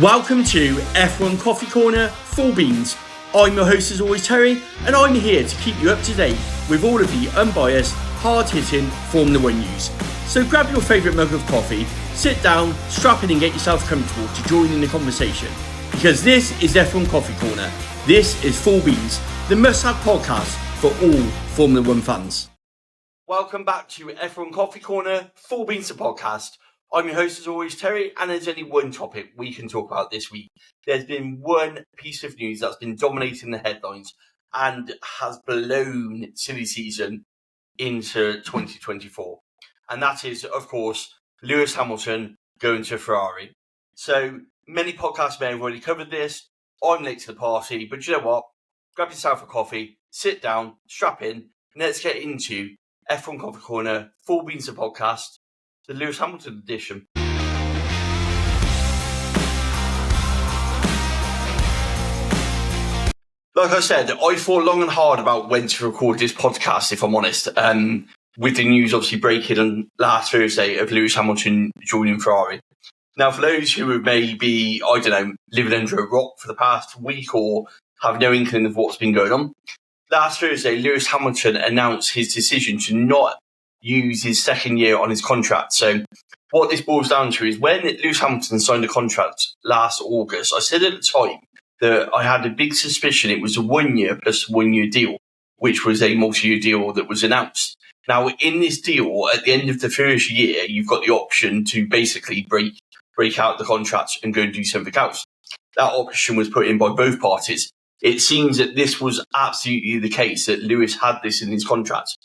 Welcome to F1 Coffee Corner, Full Beans. I'm your host as always, Terry, and I'm here to keep you up to date with all of the unbiased, hard-hitting Formula 1 news. So grab your favourite mug of coffee, sit down, strap in and get yourself comfortable to join in the conversation. Because this is F1 Coffee Corner. This is Full Beans, the must-have podcast for all Formula 1 fans. Welcome back to F1 Coffee Corner, Full Beans the podcast. I'm your host as always, Terry, and there's only one topic we can talk about this week. There's been one piece of news that's been dominating the headlines and has blown silly season into 2024. And that is, of course, Lewis Hamilton going to Ferrari. So many podcasts may have already covered this. I'm late to the party, but you know what? Grab yourself a coffee, sit down, strap in, and let's get into F1 Coffee Corner, Full Beans the podcast, the Lewis Hamilton edition. Like I said, I thought long and hard about when to record this podcast, if I'm honest. With the news obviously breaking on last Thursday of Lewis Hamilton joining Ferrari. Now, for those who may be, living under a rock for the past week or have no inkling of what's been going on, last Thursday, Lewis Hamilton announced his decision to not use his second year on his contract. So what this boils down to is when Lewis Hamilton signed a contract last August, I said at the time that I had a big suspicion it was a 1 year plus 1 year deal, which was a multi-year deal that was announced. Now, in this deal, at the end of the first year, you've got the option to basically break out the contract and go and do something else. That option was put in by both parties. It seems that this was absolutely the case, that Lewis had this in his contract.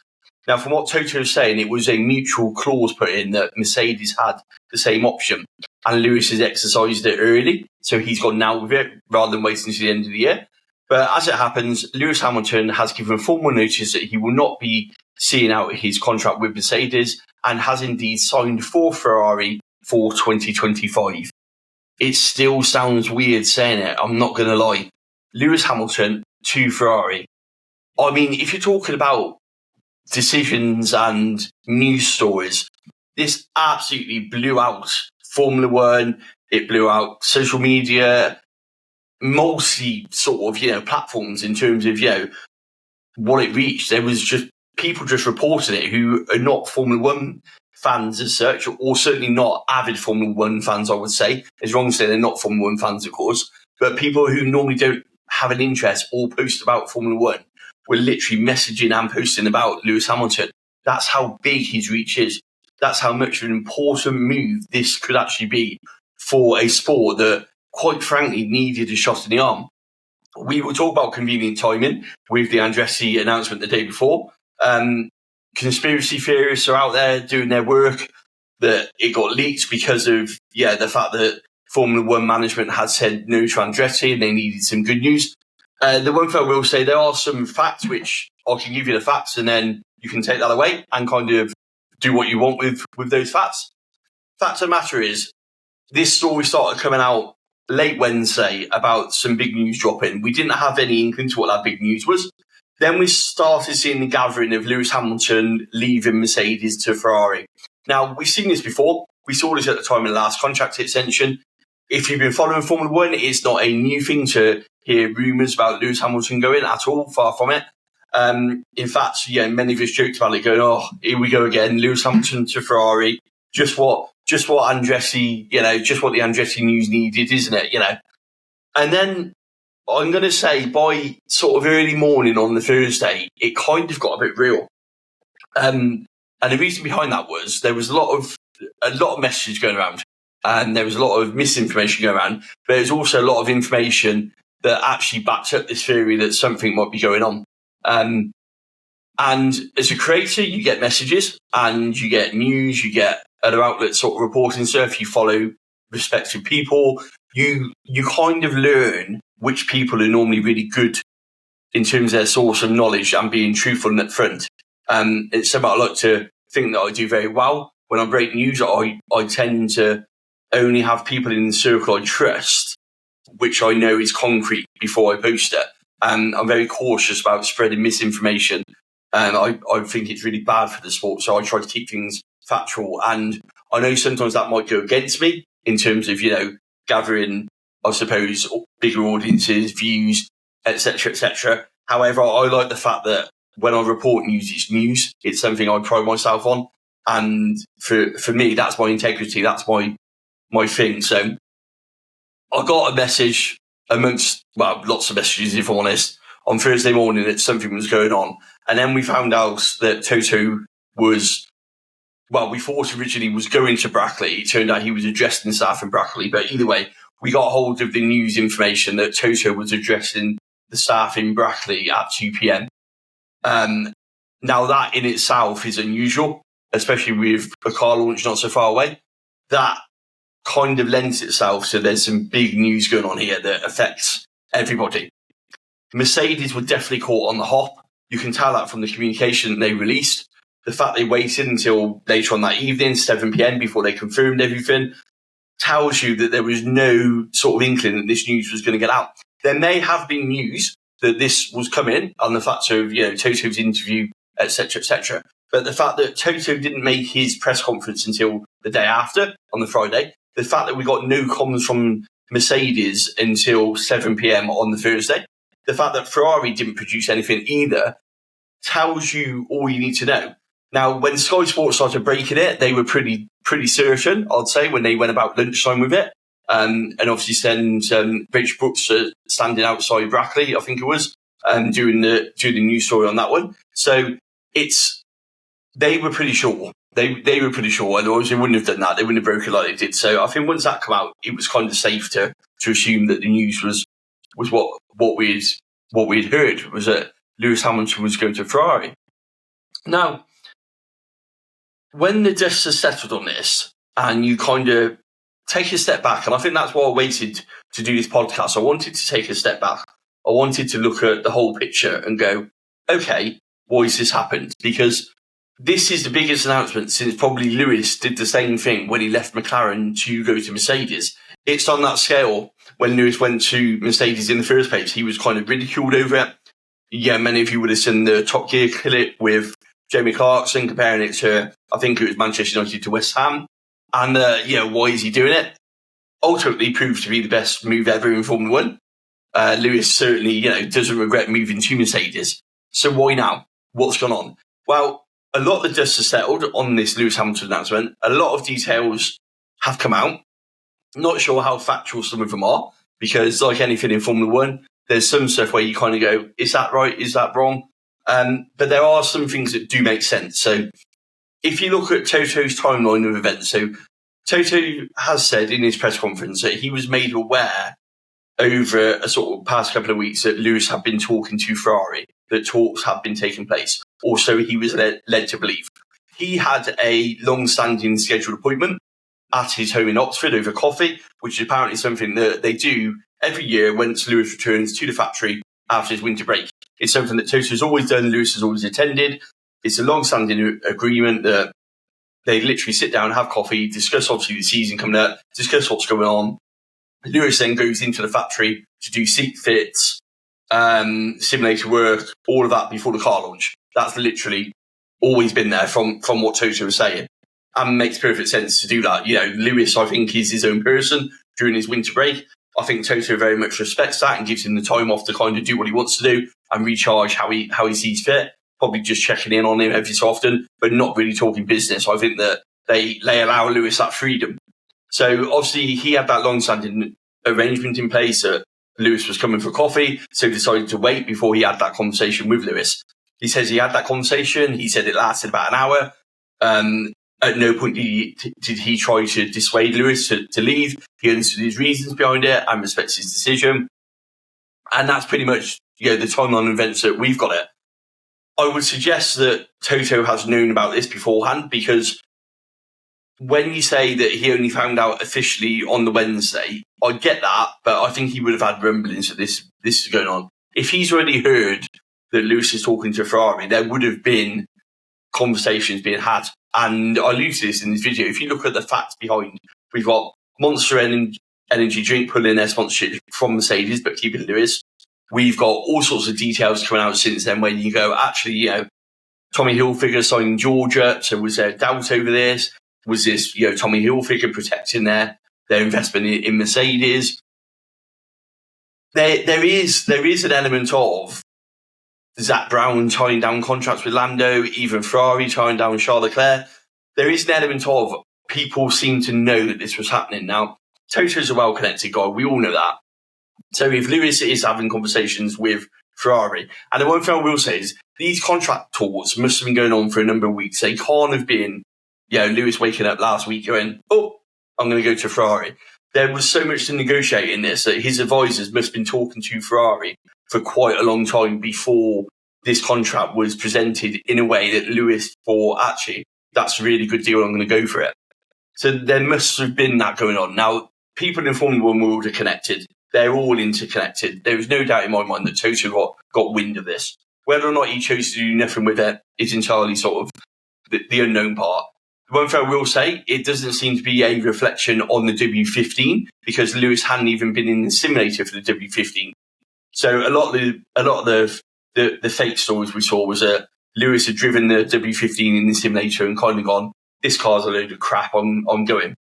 Now, from what Toto was saying, it was a mutual clause put in that Mercedes had the same option, and Lewis has exercised it early, so he's gone now with it rather than waiting until the end of the year. But as it happens, Lewis Hamilton has given formal notice that he will not be seeing out his contract with Mercedes and has indeed signed for Ferrari for 2025. It still sounds weird saying it, I'm not going to lie. Lewis Hamilton to Ferrari. I mean, if you're talking about decisions and news stories, this absolutely blew out Formula 1. It blew out social media, multi sort of, platforms in terms of, what it reached. There was just people just reporting it who are not Formula 1 fans as such, or certainly not avid Formula 1 fans, I would say. It's wrong to say they're not Formula 1 fans, of course, but people who normally don't have an interest or post about Formula 1 were literally messaging and posting about Lewis Hamilton. That's how big his reach is. That's how much of an important move this could actually be for a sport that, quite frankly, needed a shot in the arm. We will talk about convenient timing with the Andretti announcement the day before. Conspiracy theorists are out there doing their work that it got leaked because of the fact that Formula 1 management had said no to Andretti and they needed some good news. The one thing I will say, there are some facts which I can give you the facts and then you can take that away and kind of do what you want with those facts. Fact of the matter is, this story started coming out late Wednesday about some big news dropping. We didn't have any inkling to what that big news was. Then we started seeing the gathering of Lewis Hamilton leaving Mercedes to Ferrari. Now, we've seen this before. We saw this at the time of the last contract extension. If you've been following Formula 1, it's not a new thing to hear rumours about Lewis Hamilton going at all, far from it. In fact, many of us joked about it going, oh, here we go again, Lewis Hamilton to Ferrari. Just what Andretti, just what the Andretti news needed, isn't it? And then I'm going to say by sort of early morning on the Thursday, it kind of got a bit real. And the reason behind that was there was a lot of messages going around. And there was a lot of misinformation going around, but there's also a lot of information that actually backs up this theory that something might be going on. And as a creator, you get messages and you get news, you get other outlets sort of reporting stuff, you follow respective people, you kind of learn which people are normally really good in terms of their source of knowledge and being truthful and upfront. It's something I like to think that I do very well. When I break news, I tend to only have people in the circle I trust, which I know is concrete before I post it. And I'm very cautious about spreading misinformation. And I think it's really bad for the sport. So I try to keep things factual. And I know sometimes that might go against me in terms of, gathering I suppose, bigger audiences, views, etc., etc. However, I like the fact that when I report news, it's news. It's something I pride myself on. And for me, that's my integrity. That's my thing. So I got a message amongst, well, lots of messages, if I'm honest, on Thursday morning that something was going on. And then we found out that Toto was, well, we thought originally was going to Brackley. It turned out he was addressing staff in Brackley. But either way, we got hold of the news information that Toto was addressing the staff in Brackley at 2 p.m. Now, that in itself is unusual, especially with a car launch not so far away. That kind of lends itself to there's some big news going on here that affects everybody. Mercedes were definitely caught on the hop. You can tell that from the communication they released. The fact they waited until later on that evening, 7 p.m, before they confirmed everything, tells you that there was no sort of inkling that this news was going to get out. There may have been news that this was coming on the fact of, Toto's interview, etc., etc. But the fact that Toto didn't make his press conference until the day after, on the Friday, the fact that we got no comments from Mercedes until 7 p.m. on the Thursday, the fact that Ferrari didn't produce anything either, tells you all you need to know. Now, when Sky Sports started breaking it, they were pretty certain, I'd say, when they went about lunchtime with it. And obviously send Rich Brooks standing outside Brackley, I think it was, doing the news story on that one. So they were pretty sure. They were pretty sure, and otherwise they wouldn't have done that. They wouldn't have broken like they did. So I think once that came out, it was kind of safe to assume that the news was what we'd heard, was that Lewis Hamilton was going to Ferrari. Now, when the dust has settled on this, and you kind of take a step back, and I think that's why I waited to do this podcast. I wanted to take a step back. I wanted to look at the whole picture and go, okay, why has this happened? Because this is the biggest announcement since probably Lewis did the same thing when he left McLaren to go to Mercedes. It's on that scale. When Lewis went to Mercedes in the first place, he was kind of ridiculed over it. Yeah, many of you would have seen the Top Gear clip with Jamie Clarkson comparing it to, I think it was Manchester United to West Ham. And, why is he doing it? Ultimately proved to be the best move ever in Formula One. Lewis certainly, doesn't regret moving to Mercedes. So why now? What's gone on? Well, a lot of the dust has settled on this Lewis Hamilton announcement. A lot of details have come out. Not sure how factual some of them are, because like anything in Formula One, there's some stuff where you kind of go, is that right? Is that wrong? But there are some things that do make sense. So if you look at Toto's timeline of events, so Toto has said in his press conference that he was made aware over a sort of past couple of weeks that Lewis had been talking to Ferrari, that talks had been taking place. Also, he was led to believe. He had a long-standing scheduled appointment at his home in Oxford over coffee, which is apparently something that they do every year once Lewis returns to the factory after his winter break. It's something that Toto has always done, Lewis has always attended. It's a long-standing agreement that they literally sit down, have coffee, discuss obviously the season coming up, discuss what's going on. Lewis then goes into the factory to do seat fits, simulator work, all of that before the car launch. That's literally always been there from what Toto was saying. And makes perfect sense to do that. Lewis, I think, is his own person during his winter break. I think Toto very much respects that and gives him the time off to kind of do what he wants to do and recharge how he sees fit. Probably just checking in on him every so often, but not really talking business. I think that they allow Lewis that freedom. So obviously he had that long-standing arrangement in place that Lewis was coming for coffee, so he decided to wait before he had that conversation with Lewis. He says he had that conversation. He said it lasted about an hour. At no point did he try to dissuade Lewis to leave. He understood his reasons behind it and respects his decision. And that's pretty much the timeline of events that we've got it. I would suggest that Toto has known about this beforehand, because when you say that he only found out officially on the Wednesday, I get that, but I think he would have had rumblings that this is going on. If he's already heard that Lewis is talking to Ferrari, there would have been conversations being had. And I allude to this in this video. If you look at the facts behind, we've got Monster Energy Drink pulling their sponsorship from Mercedes, but keeping Lewis. We've got all sorts of details coming out since then where you go, actually, Tommy Hilfiger signing Georgia. So was there doubt over this? Was this, Tommy Hilfiger protecting their investment in Mercedes? there is an element of Zach Brown tying down contracts with Lando, even Ferrari tying down Charles Leclerc. There is an element of people seem to know that this was happening. Now, Toto's a well-connected guy. We all know that. So if Lewis is having conversations with Ferrari, and the one thing I will say is these contract talks must have been going on for a number of weeks. They can't have been, Lewis waking up last week going, oh, I'm going to go to Ferrari. There was so much to negotiate in this that his advisors must have been talking to Ferrari for quite a long time before this contract was presented in a way that Lewis thought, actually, that's a really good deal, I'm going to go for it. So there must have been that going on. Now, people in Formula One world are connected. They're all interconnected. There is no doubt in my mind that Toto got wind of this. Whether or not he chose to do nothing with it is entirely sort of the unknown part. One thing I will say, it doesn't seem to be a reflection on the W15 because Lewis hadn't even been in the simulator for the W15. So a lot of the fake stories we saw was that Lewis had driven the W15 in the simulator and kind of gone, this car's a load of crap, I'm going.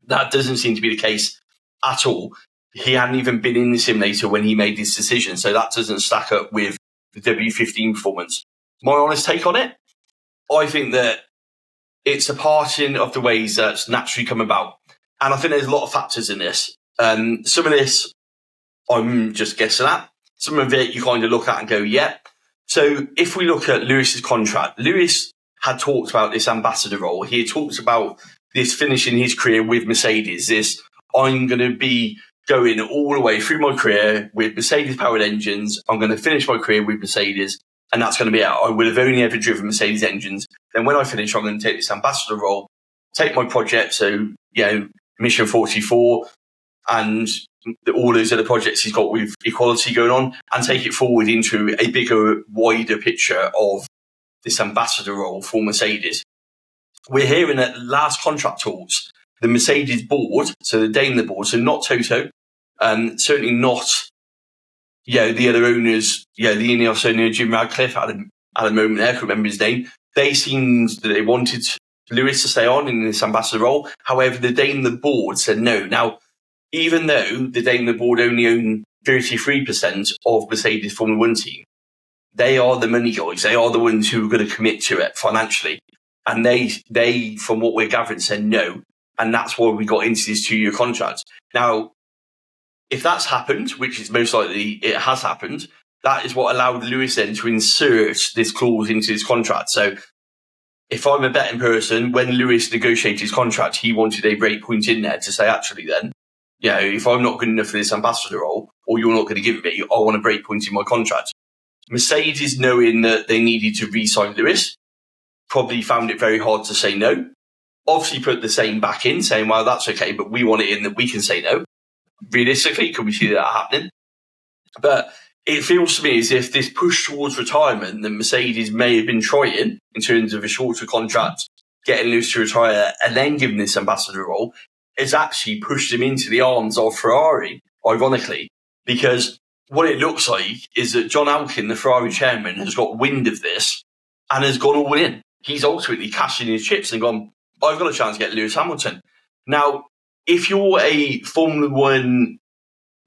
That doesn't seem to be the case at all. He hadn't even been in the simulator when he made this decision, so that doesn't stack up with the W15 performance. My honest take on it, I think that it's a parting of the ways that's naturally come about. And I think there's a lot of factors in this. Some of this I'm just guessing at. Some of it you kind of look at and go, yeah. So if we look at Lewis's contract, Lewis had talked about this ambassador role. He had talked about this finishing his career with Mercedes, this I'm going to be going all the way through my career with Mercedes-powered engines. I'm going to finish my career with Mercedes, and that's going to be it. I would have only ever driven Mercedes engines. Then when I finish, I'm going to take this ambassador role, take my project, so, Mission 44, and all those other projects he's got with equality going on, and take it forward into a bigger, wider picture of this ambassador role for Mercedes. We're hearing at last contract talks, the Mercedes board, so the Daimler board, so not Toto, certainly not, the other owners, the Ineos owner, Jim Radcliffe, at a moment there, I can't remember his name. They seemed that they wanted Lewis to stay on in this ambassador role. However, the Daimler board said no. Now, even though the Daimler board only own 33% of Mercedes Formula One team, they are the money guys. They are the ones who are going to commit to it financially. And they, from what we're gathering, said no. And that's why we got into this 2-year contract. Now, if that's happened, which is most likely it has happened, that is what allowed Lewis then to insert this clause into his contract. So if I'm a betting person, when Lewis negotiated his contract, he wanted a break point in there to say, actually then, if I'm not good enough for this ambassador role, or you're not going to give it me, I want a break point in my contract. Mercedes, knowing that they needed to re-sign Lewis, probably found it very hard to say no. Obviously put the same back in, saying, well, that's okay, but we want it in that we can say no. Realistically, could we see that happening? But it feels to me as if this push towards retirement that Mercedes may have been trying in terms of a shorter contract, getting Lewis to retire and then giving this ambassador role, has actually pushed him into the arms of Ferrari, ironically, because what it looks like is that John Alkin, the Ferrari chairman, has got wind of this and has gone all in. He's ultimately cashing his chips and gone, I've got a chance to get Lewis Hamilton. Now, if you're a Formula One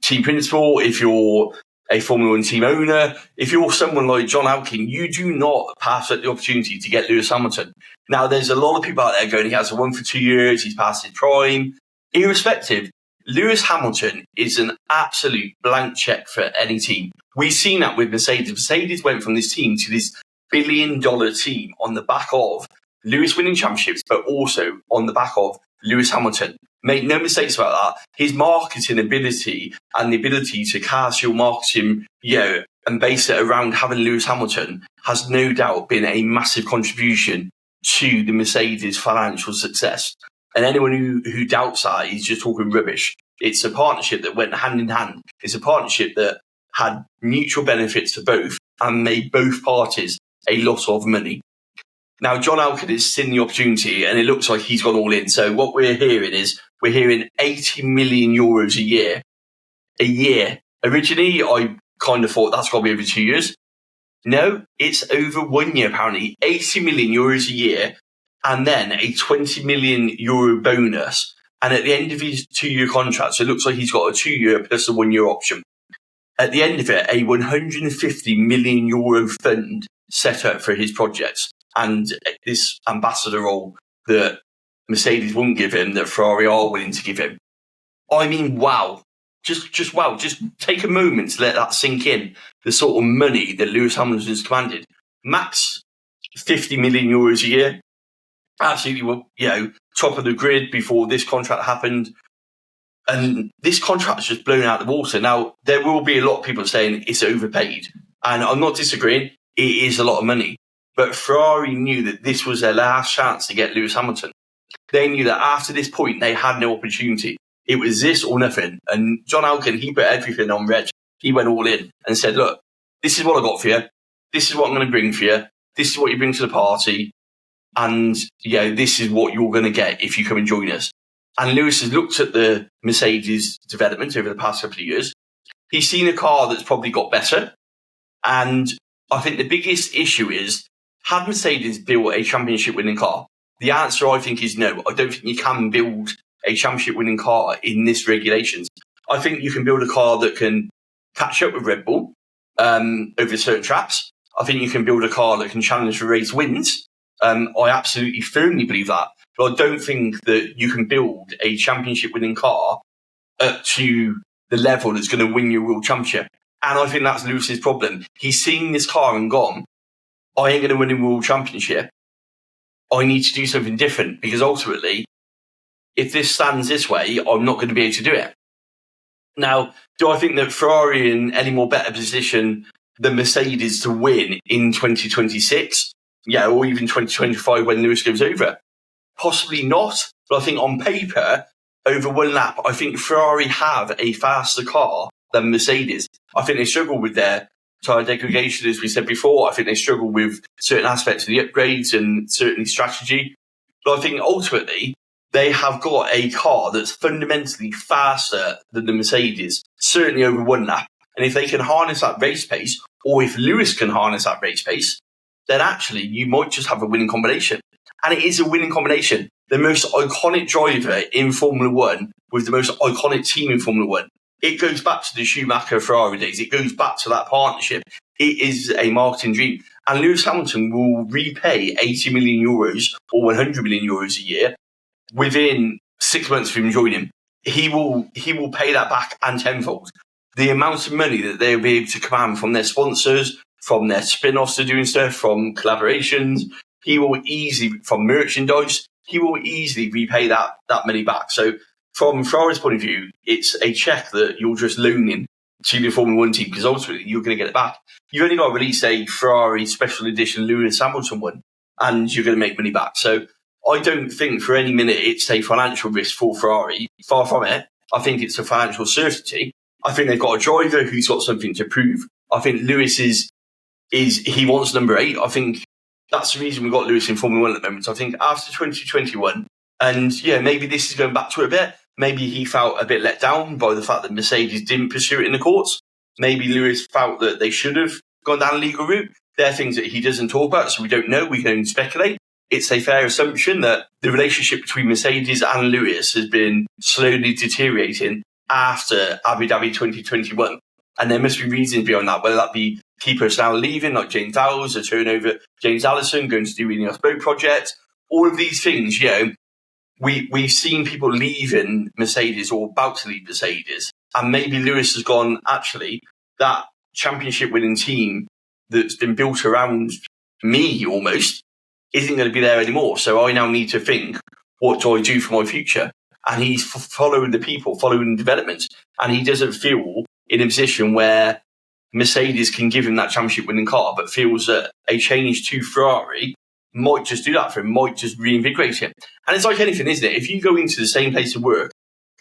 team principal, if you're a Formula One team owner, if you're someone like John Alkin, you do not pass up the opportunity to get Lewis Hamilton. Now, there's a lot of people out there going, he hasn't won for 2 years, he's past his prime. Irrespective, Lewis Hamilton is an absolute blank check for any team. We've seen that with Mercedes. Mercedes went from this team to this billion-dollar team on the back of Lewis winning championships, but also on the back of Lewis Hamilton. Make no mistakes about that. His marketing ability and the ability to cast your marketing, and base it around having Lewis Hamilton has no doubt been a massive contribution to the Mercedes financial success. And anyone who doubts that is just talking rubbish. It's a partnership that went hand in hand. It's a partnership that had mutual benefits for both and made both parties a lot of money. Now, John Alkin has seen the opportunity and it looks like he's gone all in. So what we're hearing is 80 million euros a year. A year. Originally, I kind of thought that's got to be over 2 years. No, it's over 1 year, apparently. 80 million euros a year and then a 20 million euro bonus. And at the end of his 2-year contract, so it looks like he's got a 2-year plus a 1-year option. at the end of it, a 150 million euro fund set up for his projects and this ambassador role that Mercedes won't give him, that Ferrari are willing to give him. I mean, wow. Just wow. Just take a moment to let that sink in. The sort of money that Lewis Hamilton has commanded. Max, 50 million euros a year. Absolutely, top of the grid before this contract happened. And this contract is just blown out of the water. Now, there will be a lot of people saying it's overpaid. And I'm not disagreeing. It is a lot of money. But Ferrari knew that this was their last chance to get Lewis Hamilton. They knew that after this point, they had no opportunity. It was this or nothing. And John Alkin, he put everything on red. He went all in and said, look, this is what I got for you. This is what I'm going to bring for you. This is what you bring to the party. And, this is what you're going to get if you come and join us. And Lewis has looked at the Mercedes development over the past couple of years. He's seen a car that's probably got better. And I think the biggest issue is, had Mercedes built a championship-winning car? The answer, I think, is no. I don't think you can build a championship-winning car in this regulations. I think you can build a car that can catch up with Red Bull over certain tracks. I think you can build a car that can challenge for race wins. I absolutely firmly believe that. But I don't think that you can build a championship-winning car up to the level that's going to win your world championship. And I think that's Lewis's problem. He's seen this car and gone, I ain't going to win a world championship. I need to do something different because ultimately, if this stands this way, I'm not going to be able to do it. Now, do I think that Ferrari are in any more better position than Mercedes to win in 2026? Yeah, or even 2025 when Lewis goes over? Possibly not. But I think on paper, over one lap, I think Ferrari have a faster car than Mercedes. I think they struggle with their tyre degradation, as we said before. I think they struggle with certain aspects of the upgrades and certainly strategy. But I think ultimately, they have got a car that's fundamentally faster than the Mercedes, certainly over one lap. And if they can harness that race pace, or if Lewis can harness that race pace, then actually you might just have a winning combination. And it is a winning combination. The most iconic driver in Formula One with the most iconic team in Formula One. It goes back to the Schumacher Ferrari days. It goes back to that partnership. It is a marketing dream. And Lewis Hamilton will repay 80 million euros or 100 million euros a year within 6 months of him joining. He will pay that back and tenfold. The amount of money that they'll be able to command from their sponsors, from their spin-offs they're doing stuff, from collaborations, he will easily, from merchandise, he will easily repay that money back. So from Ferrari's point of view, it's a check that you're just loaning to the Formula One team because ultimately you're going to get it back. You've only got to release a Ferrari special edition Lewis Hamilton one and you're going to make money back. So I don't think for any minute it's a financial risk for Ferrari. Far from it. I think it's a financial certainty. I think they've got a driver who's got something to prove. I think Lewis is he wants number 8. I think that's the reason we've got Lewis in Formula One at the moment. I think after 2021, and maybe this is going back to it a bit. Maybe he felt a bit let down by the fact that Mercedes didn't pursue it in the courts. Maybe Lewis felt that they should have gone down a legal route. They're things that he doesn't talk about, so we don't know. We can only speculate. It's a fair assumption that the relationship between Mercedes and Lewis has been slowly deteriorating after Abu Dhabi 2021. And there must be reasons behind that, whether that be key personnel leaving, like James Vowles, a turnover, James Allison going to do the Ineos Boat project. All of these things, we've seen people leaving Mercedes or about to leave Mercedes. And maybe Lewis has gone, actually, that championship winning team that's been built around me almost isn't going to be there anymore. So I now need to think, what do I do for my future? And he's following the people, following the developments. And he doesn't feel in a position where Mercedes can give him that championship winning car, but feels that a change to Ferrari might just do that for him, might just reinvigorate him. And it's like anything, isn't it? If you go into the same place of work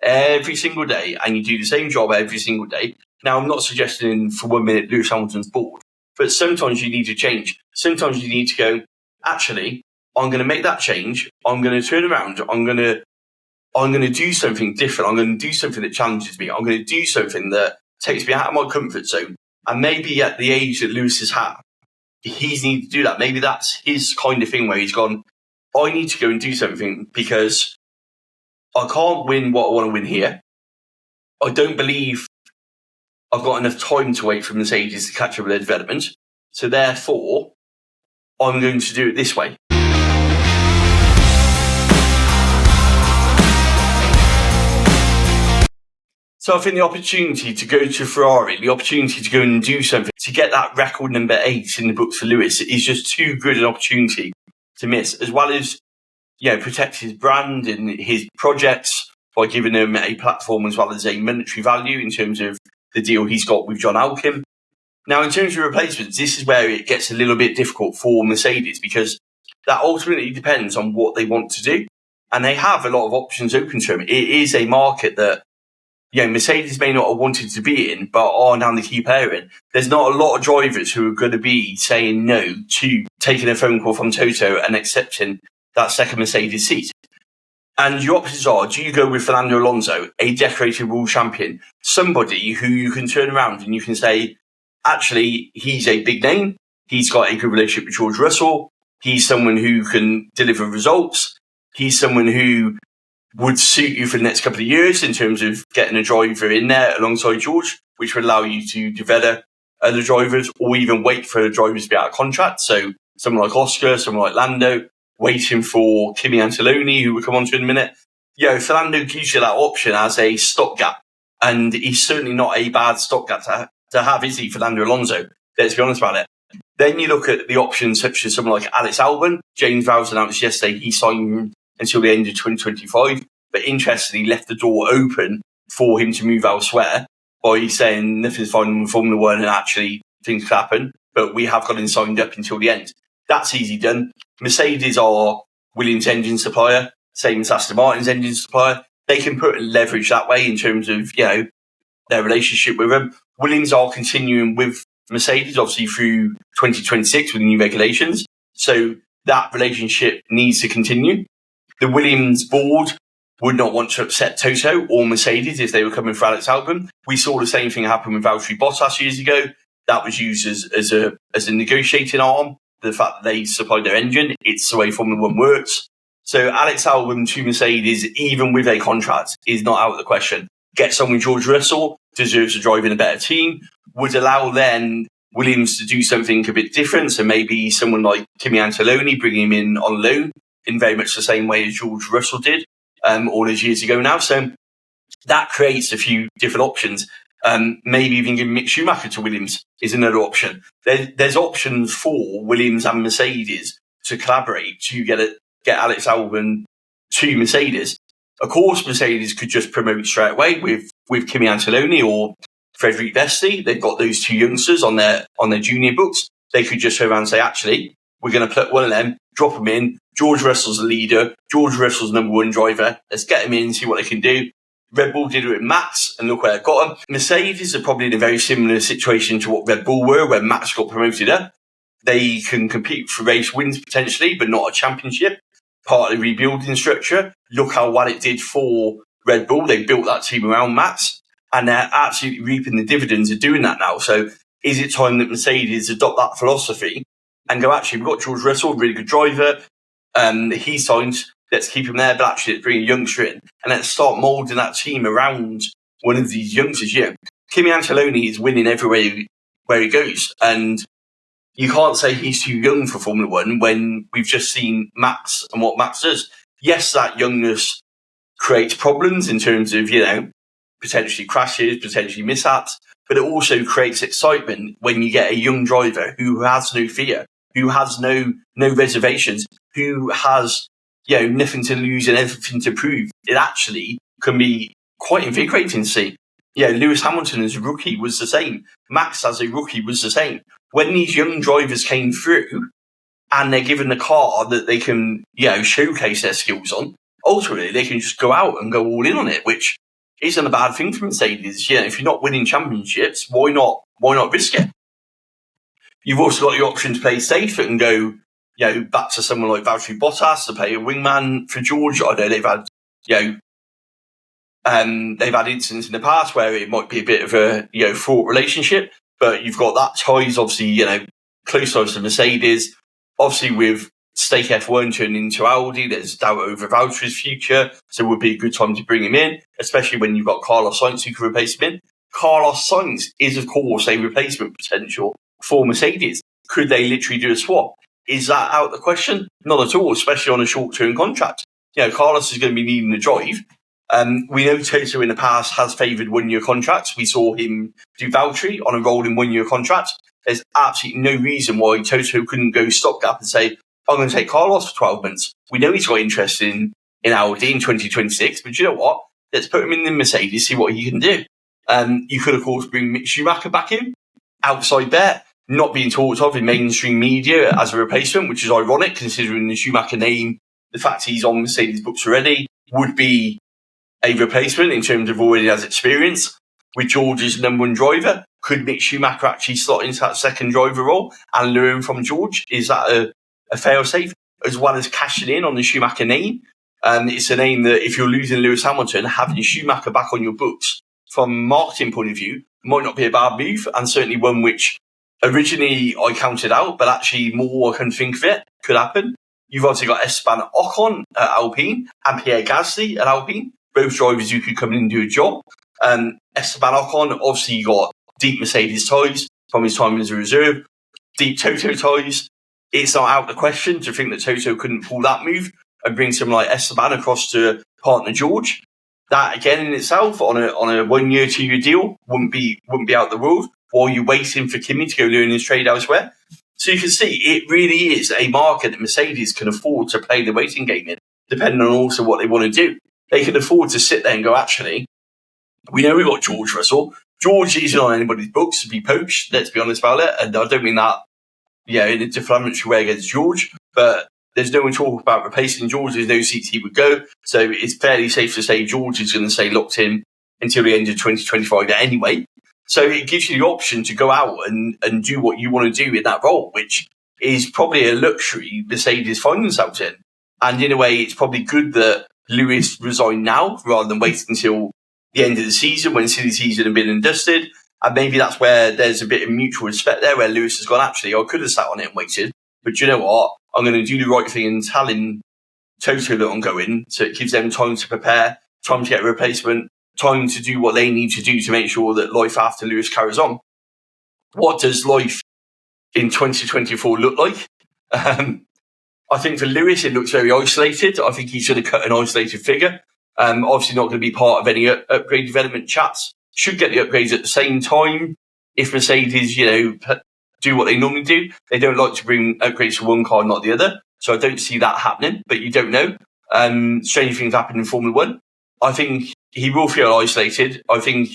every single day and you do the same job every single day, now I'm not suggesting for 1 minute Lewis Hamilton's bored, but sometimes you need to change. Sometimes you need to go, actually, I'm going to make that change. I'm going to turn around. I'm going to do something different. I'm going to do something that challenges me. I'm going to do something that takes me out of my comfort zone. And maybe at the age that Lewis has had, he's needed to do that. Maybe that's his kind of thing where he's gone, I need to go and do something because I can't win what I want to win here. I don't believe I've got enough time to wait for Mercedes to catch up with their development. So therefore, I'm going to do it this way. So I think the opportunity to go to Ferrari, the opportunity to go and do something, to get that record number 8 in the books for Lewis is just too good an opportunity to miss, as well as, protect his brand and his projects by giving him a platform as well as a monetary value in terms of the deal he's got with John Alkin. Now, in terms of replacements, this is where it gets a little bit difficult for Mercedes, because that ultimately depends on what they want to do. And they have a lot of options open to them. It is a market that, Mercedes may not have wanted to be in, but are now the key player in. There's not a lot of drivers who are going to be saying no to taking a phone call from Toto and accepting that second Mercedes seat. And your options are, do you go with Fernando Alonso, a decorated world champion, somebody who you can turn around and you can say, actually, he's a big name, he's got a good relationship with George Russell, he's someone who can deliver results, he's someone who would suit you for the next couple of years in terms of getting a driver in there alongside George, which would allow you to develop other drivers or even wait for the drivers to be out of contract. So someone like Oscar, someone like Lando, waiting for Kimi Angeloni, who we'll come on to in a minute. Fernando gives you that option as a stopgap. And he's certainly not a bad stopgap to have, is he, Fernando Alonso? Let's be honest about it. Then you look at the options such as someone like Alex Albon. James Vowles announced yesterday he signed until the end of 2025, but interestingly left the door open for him to move elsewhere by saying nothing's fine with Formula One and actually things could happen, but we have got him signed up until the end. That's easy done. Mercedes are Williams' engine supplier, same as Aston Martin's engine supplier. They can put leverage that way in terms of, their relationship with them. Williams are continuing with Mercedes, obviously through 2026 with the new regulations. So that relationship needs to continue. The Williams board would not want to upset Toto or Mercedes if they were coming for Alex Albon. We saw the same thing happen with Valtteri Bottas years ago. That was used as a negotiating arm. The fact that they supplied their engine, it's the way Formula One works. So Alex Albon to Mercedes, even with a contract, is not out of the question. Get someone George Russell, deserves to drive in a better team, would allow then Williams to do something a bit different. So maybe someone like Kimi Angeloni, bring him in on loan in very much the same way as George Russell did all those years ago now. So that creates a few different options. Maybe even give Mick Schumacher to Williams is another option. There's options for Williams and Mercedes to collaborate to get Alex Albon to Mercedes. Of course, Mercedes could just promote straight away with Kimi Angeloni or Frederic Vesti. They've got those two youngsters on their junior books. They could just go around and say, actually, we're going to put one of them, drop them in. George Russell's the leader. George Russell's number one driver. Let's get them in, see what they can do. Red Bull did it with Max, and look where it got them. Mercedes are probably in a very similar situation to what Red Bull were when Max got promoted up. They can compete for race wins potentially, but not a championship. Part of the rebuilding structure. Look how well it did for Red Bull. They built that team around Max, and they're absolutely reaping the dividends of doing that now. So is it time that Mercedes adopt that philosophy and go, actually, we've got George Russell, really good driver. He signed, let's keep him there, but actually let's bring a youngster in and let's start moulding that team around one of these youngsters. Kimi Angeloni is winning everywhere where he goes, and you can't say he's too young for Formula One when we've just seen Max and what Max does. Yes, that youngness creates problems in terms of, potentially crashes, potentially mishaps, but it also creates excitement when you get a young driver who has no fear, who has no reservations, who has, nothing to lose and everything to prove. It actually can be quite invigorating to see. Lewis Hamilton as a rookie was the same. Max as a rookie was the same. When these young drivers came through and they're given the car that they can, showcase their skills on, ultimately they can just go out and go all in on it, which isn't a bad thing for Mercedes. If you're not winning championships, why not risk it? You've also got the option to play safe and go, back to someone like Valtteri Bottas to play a wingman for George. I know they've had incidents in the past where it might be a bit of a, fraught relationship, but you've got that ties, obviously, close ties to Mercedes. Obviously, with Stake F1 turning into Audi, there's doubt over Valtteri's future, so it would be a good time to bring him in, especially when you've got Carlos Sainz who can replace him in. Carlos Sainz is, of course, a replacement potential for Mercedes. Could they literally do a swap? Is that out of the question? Not at all, especially on a short-term contract. Carlos is going to be needing a drive. We know Toto in the past has favoured one-year contracts. We saw him do Valtteri on a rolling one-year contract. There's absolutely no reason why Toto couldn't go stopgap and say, I'm going to take Carlos for 12 months. We know he's got interest in Audi in 2026, but you know what? Let's put him in the Mercedes, see what he can do. You could, of course, bring Mick Schumacher back in, outside bet, not being talked of in mainstream media as a replacement, which is ironic considering the Schumacher name, the fact he's on Mercedes books already, would be a replacement in terms of already has experience. With George's number one driver, could Mick Schumacher actually slot into that second driver role and learn from George? Is that a fail-safe? As well as cashing in on the Schumacher name. It's a name that if you're losing Lewis Hamilton, having Schumacher back on your books from a marketing point of view might not be a bad move, and certainly one which originally I counted out, but actually more I can think of it could happen. You've also got Esteban Ocon at Alpine and Pierre Gasly at Alpine, both drivers who could come in and do a job. Esteban Ocon, obviously, got deep Mercedes ties from his time as a reserve, deep Toto ties. It's not out of the question to think that Toto couldn't pull that move and bring someone like Esteban across to partner George. That again in itself on a 1 year, 2 year deal wouldn't be out of the world while you're waiting for Kimi to go learn his trade elsewhere. So you can see it really is a market that Mercedes can afford to play the waiting game in, depending on also what they want to do. They can afford to sit there and go, actually, we know we've got George Russell. George isn't on anybody's books to be poached, let's be honest about it. And I don't mean that, in a defamatory way against George, but there's no one talk about replacing George. There's no seats he would go. So it's fairly safe to say George is going to stay locked in until the end of 2025 anyway. So it gives you the option to go out and do what you want to do in that role, which is probably a luxury Mercedes find themselves in. And in a way, it's probably good that Lewis resigned now rather than wait until the end of the season when silly season had been and dusted. And maybe that's where there's a bit of mutual respect there, where Lewis has gone, actually, I could have sat on it and waited, but you know what? I'm going to do the right thing and telling Toto that I'm going, so it gives them time to prepare, time to get a replacement, time to do what they need to do to make sure that life after Lewis carries on. What does life in 2024 look like? I think for Lewis, it looks very isolated. I think he's going to cut an isolated figure. Obviously not going to be part of any upgrade development chats. Should get the upgrades at the same time. If Mercedes, do what they normally do, they don't like to bring upgrades for one car, not the other. So I don't see that happening, but you don't know. Strange things happen in Formula One. I think he will feel isolated. I think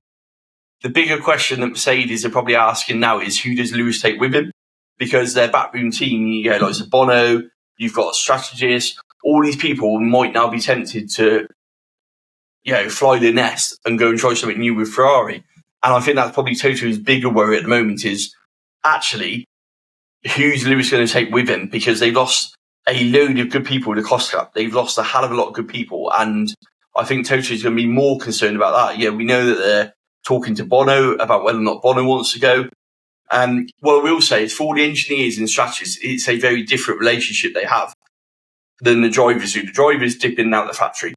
the bigger question that Mercedes are probably asking now is who does Lewis take with him? Because their backroom team, like Bono, you've got a strategist, all these people might now be tempted to, fly the nest and go and try something new with Ferrari. And I think that's probably Toto's bigger worry at the moment is actually who's Lewis going to take with him? Because they've lost a load of good people to cost cap. They've lost a hell of a lot of good people. And I think Toto's going to be more concerned about that. Yeah, we know that they're talking to Bono about whether or not Bono wants to go. What I will say is for the engineers and strategists, it's a very different relationship they have than the drivers do. The drivers dip in and out of the factory.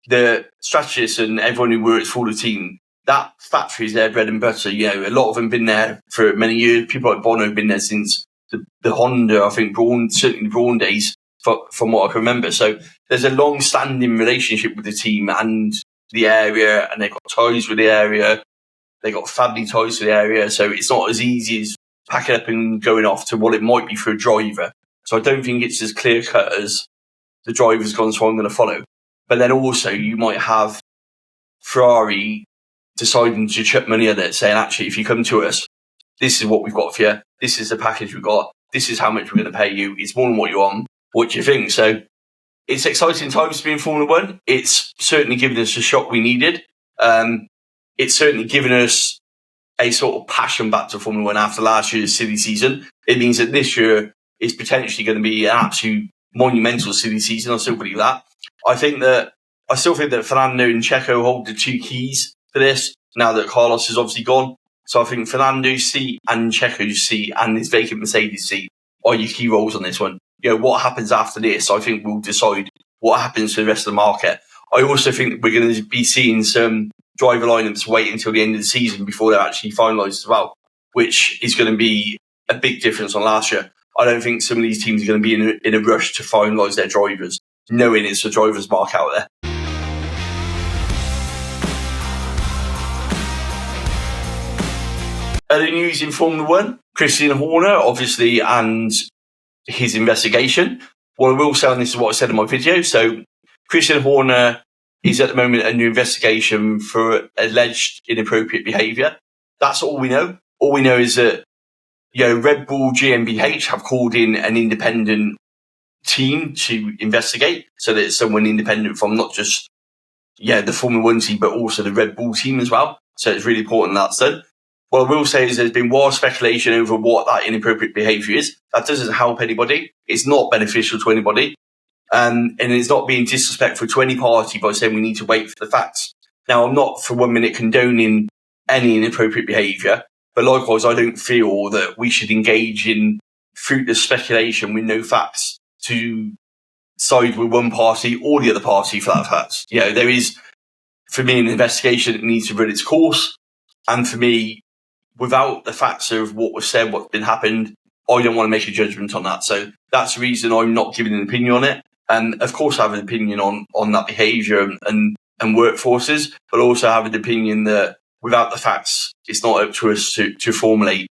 The strategists and everyone who works for the team, that factory is their bread and butter. A lot of them have been there for many years. People like Bono have been there since the Honda, I think, certainly the Braun days, from what I can remember. So there's a long-standing relationship with the team and the area, and they've got ties with the area. They've got family ties to the area. So it's not as easy as packing up and going off to what it might be for a driver. So I don't think it's as clear-cut as the driver's gone, so I'm going to follow. But then also you might have Ferrari deciding to chuck money at it, saying, actually, if you come to us, this is what we've got for you. This is the package we've got. This is how much we're going to pay you. It's more than what you're on. What do you think? So it's exciting times to be in Formula One. It's certainly given us a shock we needed. It's certainly given us a sort of passion back to Formula One after last year's silly season. It means that this year is potentially going to be an absolute monumental silly season. I still believe that. I still think that Fernando and Checo hold the two keys for this now that Carlos is obviously gone. So I think Fernando's seat and Checo's seat and his vacant Mercedes seat are your key roles on this one. What happens after this, I think will decide what happens to the rest of the market. I also think that we're going to be seeing some driver lineups wait until the end of the season before they're actually finalised as well, which is going to be a big difference on last year. I don't think some of these teams are going to be in a rush to finalise their drivers, knowing it's a driver's mark out there. Other news in Formula One, Christian Horner, obviously, and his investigation. What I will say, and this is what I said in my video, so Christian Horner is at the moment under investigation for alleged inappropriate behaviour. That's all we know. All we know is that Red Bull GmbH have called in an independent team to investigate, so that it's someone independent from not just the Formula One team, but also the Red Bull team as well. So it's really important that's done. What I will say is there's been wild speculation over what that inappropriate behaviour is. That doesn't help anybody. It's not beneficial to anybody. And it's not being disrespectful to any party by saying we need to wait for the facts. Now, I'm not for 1 minute condoning any inappropriate behaviour, but likewise, I don't feel that we should engage in fruitless speculation with no facts to side with one party or the other party for that fact. There is, for me, an investigation that needs to run its course. And for me, without the facts of what was said, what's been happened, I don't want to make a judgment on that. So that's the reason I'm not giving an opinion on it. And of course, I have an opinion on that behaviour and workforces, but also have an opinion that without the facts, it's not up to us to formulate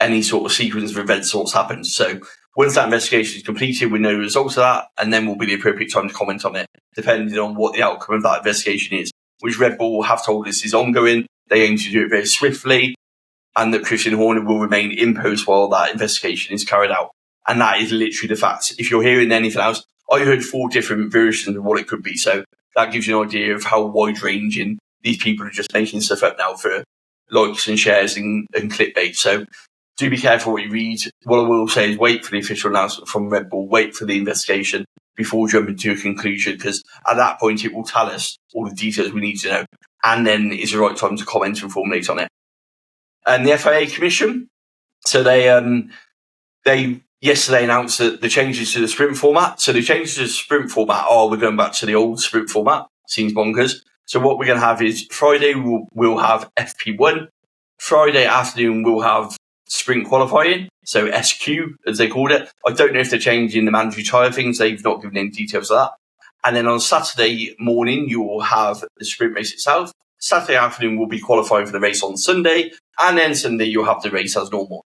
any sort of sequence of events or what's happened. So once that investigation is completed, we know the results of that, and then will be the appropriate time to comment on it, depending on what the outcome of that investigation is, which Red Bull have told us is ongoing. They aim to do it very swiftly, and that Christian Horner will remain in post while that investigation is carried out. And that is literally the facts. If you're hearing anything else, I heard 4 different versions of what it could be. So that gives you an idea of how wide-ranging these people are just making stuff up now for likes and shares and clickbait. So do be careful what you read. What I will say is wait for the official announcement from Red Bull, wait for the investigation before jumping to a conclusion, because at that point it will tell us all the details we need to know. And then it's the right time to comment and formulate on it. And the FIA Commission, so they yesterday announced that the changes to the sprint format. So the changes to the sprint format we're going back to the old sprint format. Seems bonkers. So what we're going to have is Friday we'll have FP1. Friday afternoon we'll have sprint qualifying, so SQ as they called it. I don't know if they're changing the mandatory tyre things. They've not given any details of that. And then on Saturday morning you will have the sprint race itself. Saturday afternoon will be qualifying for the race on Sunday, and then Sunday you'll have the race as normal.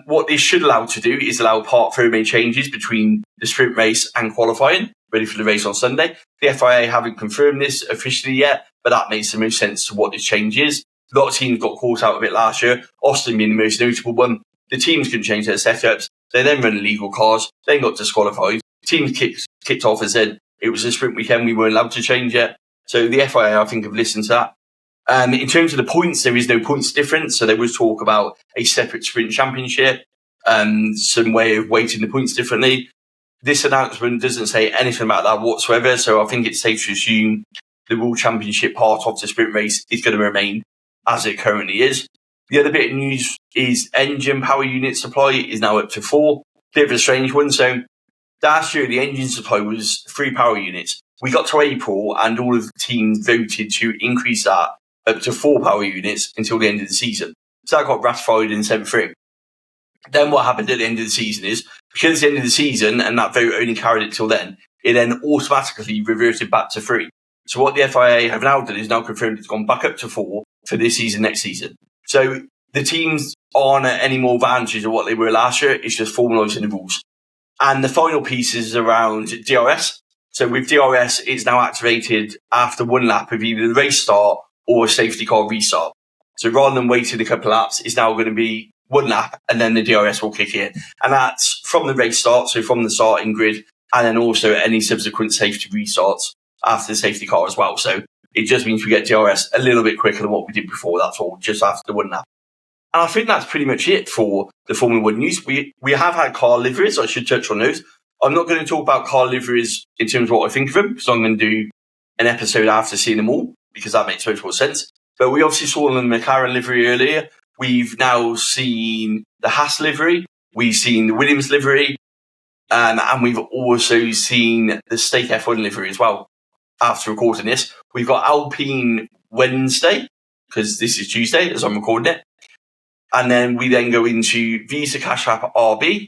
What this should allow to do is allow part frame changes between the sprint race and qualifying, ready for the race on Sunday. The FIA haven't confirmed this officially yet, but that makes the most sense to what this change is. A lot of teams got caught out of it last year, Austin being the most notable one. The teams couldn't change their setups. They then run illegal cars, then got disqualified. Teams kicked off and said it was a sprint weekend, we weren't allowed to change it. So the FIA, I think, have listened to that. In terms of the points, there is no points difference. So there was talk about a separate sprint championship, some way of weighting the points differently. This announcement doesn't say anything about that whatsoever. So I think it's safe to assume the World Championship part of the sprint race is going to remain as it currently is. The other bit of news is engine power unit supply is now up to 4. Bit of a strange one. So last year, the engine supply was 3 power units. We got to April and all of the teams voted to increase that up to 4 power units until the end of the season. So that got ratified and sent through. Then what happened at the end of the season is, because it's the end of the season and that vote only carried it till then, it then automatically reverted back to 3. So what the FIA have now done is now confirmed it's gone back up to 4 for this season, next season. So the teams aren't at any more advantage of what they were last year. It's just formalising the rules. And the final piece is around DRS. So with DRS, it's now activated after 1 lap of either the race start or a safety car restart. So rather than waiting a couple of laps, it's now going to be 1 lap and then the DRS will kick in. And that's from the race start, so from the starting grid, and then also any subsequent safety restarts after the safety car as well. So it just means we get DRS a little bit quicker than what we did before. That's all, just after the 1 lap. And I think that's pretty much it for the Formula 1 news. We have had car liveries. I should touch on those. I'm not going to talk about car liveries in terms of what I think of them, because I'm going to do an episode after seeing them all, because that makes much more sense. But we obviously saw the McLaren livery earlier. We've now seen the Haas livery. We've seen the Williams livery. And we've also seen the Stake F1 livery as well. After recording this, we've got Alpine Wednesday, because this is Tuesday as I'm recording it. And then we then go into Visa Cash App RB,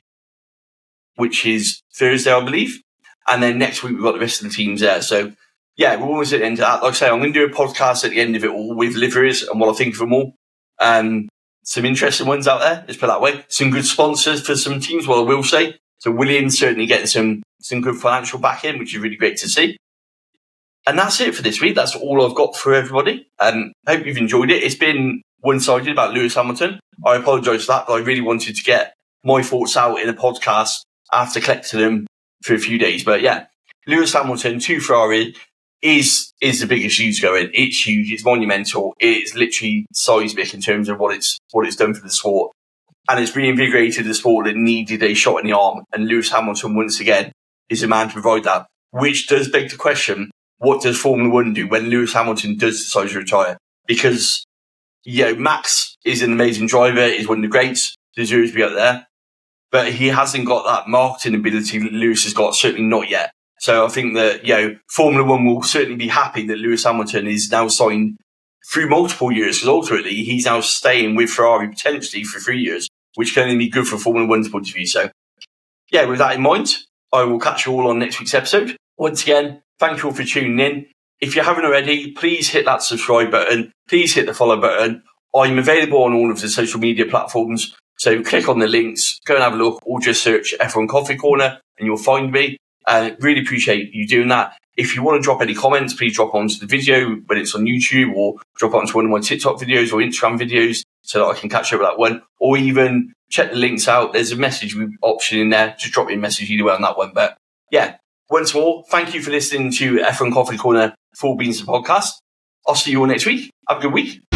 which is Thursday, I believe. And then next week, we've got the rest of the teams there. So, yeah, we're almost at the end of that. Like I say, I'm going to do a podcast at the end of it all with liveries and what I think of them all. Some interesting ones out there, let's put it that way. Some good sponsors for some teams, well, I will say. So Williams certainly getting some good financial backing, which is really great to see. And that's it for this week. That's all I've got for everybody. I hope you've enjoyed it. It's been one-sided about Lewis Hamilton. I apologise for that, but I really wanted to get my thoughts out in a podcast after collecting them for a few days. But yeah, Lewis Hamilton to Ferrari is the biggest news going. It's huge. It's monumental. It's literally seismic in terms of what it's done for the sport. And it's reinvigorated the sport that needed a shot in the arm. And Lewis Hamilton, once again, is a man to provide that. Which does beg the question, what does Formula One do when Lewis Hamilton does decide to retire? Because, Max is an amazing driver, is one of the greats, deserves to be up there. But he hasn't got that marketing ability that Lewis has got, certainly not yet. So I think that, Formula One will certainly be happy that Lewis Hamilton is now signed through multiple years, because ultimately he's now staying with Ferrari potentially for 3 years, which can only be good for Formula One's point of view. So, with that in mind, I will catch you all on next week's episode. Once again, thank you all for tuning in. If you haven't already, please hit that subscribe button. Please hit the follow button. I'm available on all of the social media platforms. So click on the links, go and have a look, or just search F1 Coffee Corner and you'll find me. Really appreciate you doing that. If you want to drop any comments, please drop onto the video when it's on YouTube, or drop onto one of my TikTok videos or Instagram videos so that I can catch up with that one. Or even check the links out. There's a message option in there. Just drop me a message either way on that one. But once more, thank you for listening to F1 Coffee Corner Full Beans the podcast. I'll see you all next week. Have a good week.